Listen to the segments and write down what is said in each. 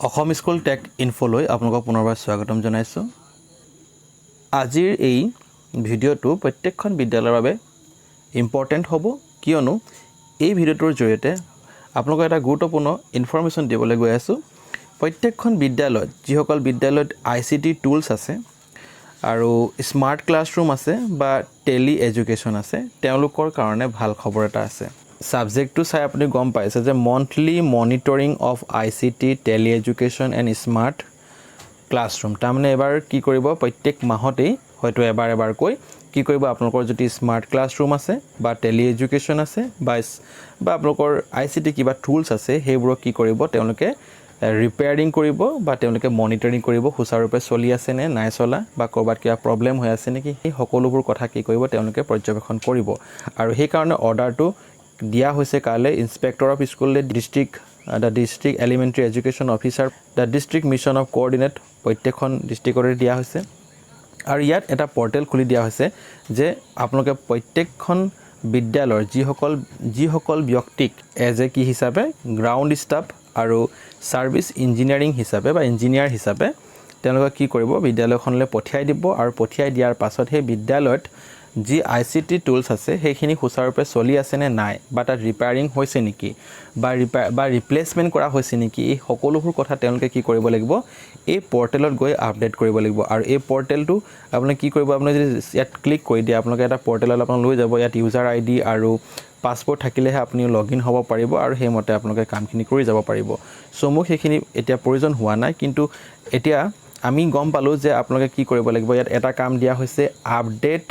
Assam school tech ইনফোলৈ আপোনালোকক পুনৰবাৰ স্বাগতম জনাইছোঁ। আজিৰ এই ভিডিঅ'টো প্ৰত্যেকখন বিদ্যালয়ৰ বাবে ইম্পৰ্টেণ্ট হ'ব, কিয়নো এই ভিডিঅ'টোৰ জৰিয়তে আপোনালোকক এটা গুৰুত্বপূৰ্ণ ইনফৰমেশ্যন দিবলৈ গৈ আছোঁ। প্ৰত্যেকখন বিদ্যালয়ত যিসকল বিদ্যালয়ত ICT টুলছ আছে আৰু স্মাৰ্ট ক্লাছৰুম আছে বা টেলি এডুকেশ্যন আছে, তেওঁলোকৰ কাৰণে ভাল খবৰ এটা আছে। সাবজেক্টটো চাই আপুনি গম পাইছে যে monthly monitoring of ICT tele education and smart classroom. তাৰমানে এবাৰ কি কৰিব, প্ৰত্যেক মাহতেই হয়তো এবাৰকৈ কি কৰিব, আপোনালোকৰ যদি স্মাৰ্ট ক্লাছৰুম আছে বা টেলি এডুকেশ্যন আছে বা আপোনালোকৰ ICT কিবা টুলছ আছে, সেইবোৰক কি কৰিব, তেওঁলোকে ৰিপেয়াৰিং কৰিব বা তেওঁলোকে মনিটৰিং কৰিব, সুচাৰুৰূপে চলি আছে নে নাই চলা বা ক'ৰবাত কিবা প্ৰব্লেম হৈ আছে নেকি, সেই সকলোবোৰ কথা কি কৰিব, তেওঁলোকে পৰ্যবেক্ষণ কৰিব। আৰু সেইকাৰণে অৰ্ডাৰটো দিয়া হৈছে কাইলৈ inspector of school district elementary education officer district mission of coordinate প্ৰত্যেকখন ডিষ্ট্ৰিক্টৰে দিয়া হৈছে। আৰু ইয়াত এটা পৰ্টেল খুলি দিয়া হৈছে যে আপোনালোকে প্ৰত্যেকখন বিদ্যালয়ৰ যিসকল ব্যক্তিক এজ এ কি হিচাপে গ্ৰাউণ্ড ষ্টাফ আৰু ছাৰ্ভিচ ইঞ্জিনিয়াৰিং হিচাপে বা ইঞ্জিনিয়াৰ হিচাপে তেওঁলোকে কি কৰিব, বিদ্যালয়খনলৈ পঠিয়াই দিব। আৰু পঠিয়াই দিয়াৰ পাছত সেই বিদ্যালয়ত যি ICT টুলছ আছে সেইখিনি সুচাৰুৰূপে চলি আছে নে নাই বা তাত ৰিপেয়াৰিং হৈছে নেকি বা ৰিপ্লেচমেণ্ট কৰা হৈছে নেকি, এই সকলোবোৰ কথা তেওঁলোকে কি কৰিব লাগিব, এই পৰ্টেলত গৈ আপডেট কৰিব লাগিব। আৰু এই পৰ্টেলটো আপুনি কি কৰিব, আপুনি যদি ইয়াত ক্লিক কৰি দিয়ে, আপোনালোকে এটা পৰ্টেলত আপোনাক লৈ যাব। ইয়াত ইউজাৰ ID আৰু পাছপৰ্ট থাকিলেহে আপুনি লগইন হ'ব পাৰিব আৰু সেইমতে আপোনালোকে কামখিনি কৰি যাব পাৰিব। চ' মোক সেইখিনি এতিয়া প্ৰয়োজন হোৱা নাই, কিন্তু এতিয়া আমি গম পালোঁ যে আপোনালোকে কি কৰিব লাগিব। ইয়াত এটা কাম দিয়া হৈছে, update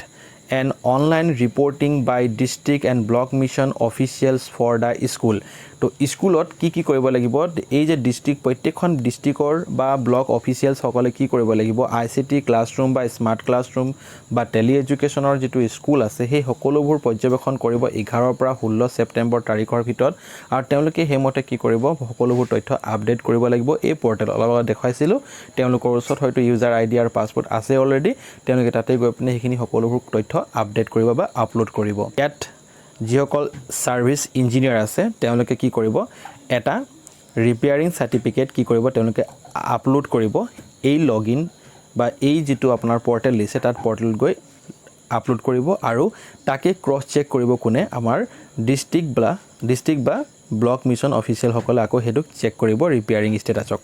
and online reporting by district and block mission officials for the school। তো স্কুলত কি কৰিব লাগিব, এই যে প্ৰত্যেকখন ডিষ্ট্ৰিক্টৰ বা ব্লক অফিচিয়েলসকলে কি কৰিব লাগিব, ICT ক্লাছৰুম বা স্মাৰ্ট ক্লাছৰুম বা টেলি এডুকেশ্যনৰ যিটো স্কুল আছে সেই সকলোবোৰ পৰ্যবেক্ষণ কৰিব 11 পৰা 16 ছেপ্টেম্বৰ তাৰিখৰ ভিতৰত। আৰু তেওঁলোকে সেইমতে কি কৰিব, সকলোবোৰ তথ্য আপডেট কৰিব লাগিব এই পৰ্টেলত। অলপ আগত দেখুৱাইছিলোঁ, তেওঁলোকৰ ওচৰত হয়তো ইউজাৰ ID আৰু পাছপৰ্ট আছে অলৰেডি, তেওঁলোকে তাতে গৈ পিনে সেইখিনি সকলোবোৰ তথ্য আপডেট কৰিব বা আপলোড কৰিব। ইয়াত যিসকল ছাৰ্ভিচ ইঞ্জিনিয়াৰ আছে তেওঁলোকে কি কৰিব, এটা ৰিপেয়াৰিং চাৰ্টিফিকেট কি কৰিব, তেওঁলোকে আপলোড কৰিব এই লগইন বা এই যিটো আপোনাৰ পৰ্টেল দিছে তাত পৰ্টেলত গৈ আপলোড কৰিব। আৰু তাকে ক্ৰছ চেক কৰিব কোনে, আমাৰ ডিষ্ট্ৰিক্ট বা ব্লক মিছন অফিচিয়েলসকলে আকৌ সেইটো চেক কৰিব ৰিপেয়াৰিং ষ্টেটাছক।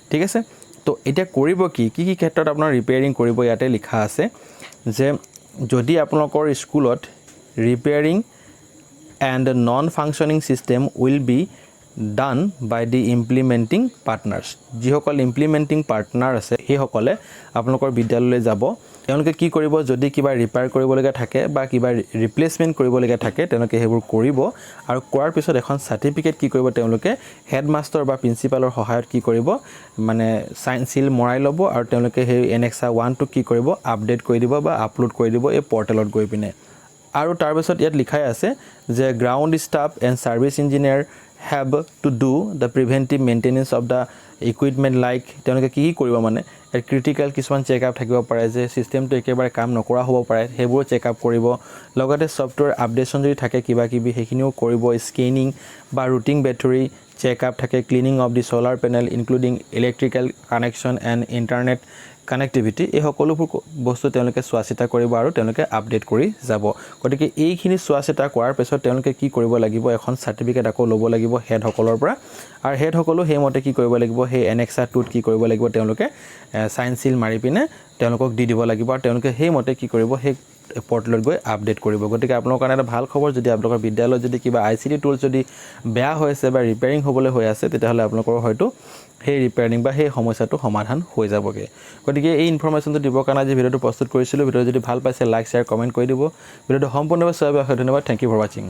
ঠিক আছে, তো এতিয়া কৰিব কি ক্ষেত্ৰত আপোনাৰ ৰিপেয়াৰিং কৰিব, ইয়াতে লিখা আছে যে যদি আপোনালোকৰ স্কুলত repairing and non functioning system will be done by the implementing partners. যিসকল ইমপ্লিমেণ্টিং পাৰ্টনাৰ আছে সেইসকলে আপোনালোকৰ বিদ্যালয়লৈ যাব। তেওঁলোকে কি কৰিব, যদি কিবা ৰিপেয়াৰ কৰিবলগীয়া থাকে বা কিবা ৰিপ্লেচমেণ্ট কৰিবলগীয়া থাকে তেওঁলোকে সেইবোৰ কৰিব। আৰু কৰাৰ পিছত এখন চাৰ্টিফিকেট কি কৰিব, তেওঁলোকে হেডমাষ্টাৰ বা প্ৰিন্সিপালৰ সহায়ত কি কৰিব, মানে চাইন চিল মৰাই ল'ব। আৰু তেওঁলোকে সেই Annexa 1টোক কি কৰিব, আপডেট কৰি দিব বা আপলোড কৰি দিব এই পৰ্টেলত গৈ পিনে। আৰু তাৰপিছত ইয়াত লিখাই আছে যে ground staff and service engineer have to do the preventive maintenance of the equipment like, তেওঁলোকে কি কৰিব, মানে ক্ৰিটিকেল কিছুমান চেকআপ থাকিব পাৰে যে ছিষ্টেমটো একেবাৰে কাম নকৰা হ'ব পাৰে, সেইবোৰো চেকআপ কৰিব। লগতে ছফ্টৱেৰ আপডেশ্যন যদি থাকে কিবা কিবি সেইখিনিও কৰিব। স্কেনিং বা ৰুটিং বেটাৰী চেকআপ থাকে, cleaning of the solar panel including electrical connection and internet connectivity, এই সকলোবোৰ বস্তু তেওঁলোকে চোৱা চিতা কৰিব আৰু তেওঁলোকে আপডেট কৰি যাব। গতিকে এইখিনি চোৱা চিতা কৰাৰ পিছত তেওঁলোকে কি কৰিব লাগিব, এখন চাৰ্টিফিকেট আকৌ ল'ব লাগিব হেডসকলৰ পৰা। আৰু হেডসকলেও সেইমতে কি কৰিব লাগিব, সেই Annexa 2ত কি কৰিব লাগিব, তেওঁলোকে চাইন চিল মাৰি পিনে তেওঁলোকক দি দিব লাগিব। আৰু তেওঁলোকে সেইমতে কি কৰিব, সেই পৰ্টেলত গৈ আপডেট কৰিব। গতিকে আপোনালোকৰ কাৰণে এটা ভাল খবৰ, যদি আপোনালোকৰ বিদ্যালয়ত যদি কিবা ICT টুলছ যদি বেয়া হৈ আছে বা ৰিপেয়াৰিং হ'বলৈ হৈ আছে, তেতিয়াহ'লে আপোনালোকৰ হয়তো সেই ৰিপেয়াৰিং বা সেই সমস্যাটো সমাধান হৈ যাবগৈ। গতিকে এই ইনফৰমেশ্যনটো দিবৰ কাৰণে আজি ভিডিঅ'টো প্ৰস্তুত কৰিছিলোঁ। ভিডিঅ'টো যদি ভাল পাইছে লাইক শ্বেয়াৰ কমেণ্ট কৰি দিব। ভিডিঅ'টো সম্পূৰ্ণভাৱে চোৱাৰ বাবে ধন্যবাদ। থেংক ইউ ফৰ ৱাচিং।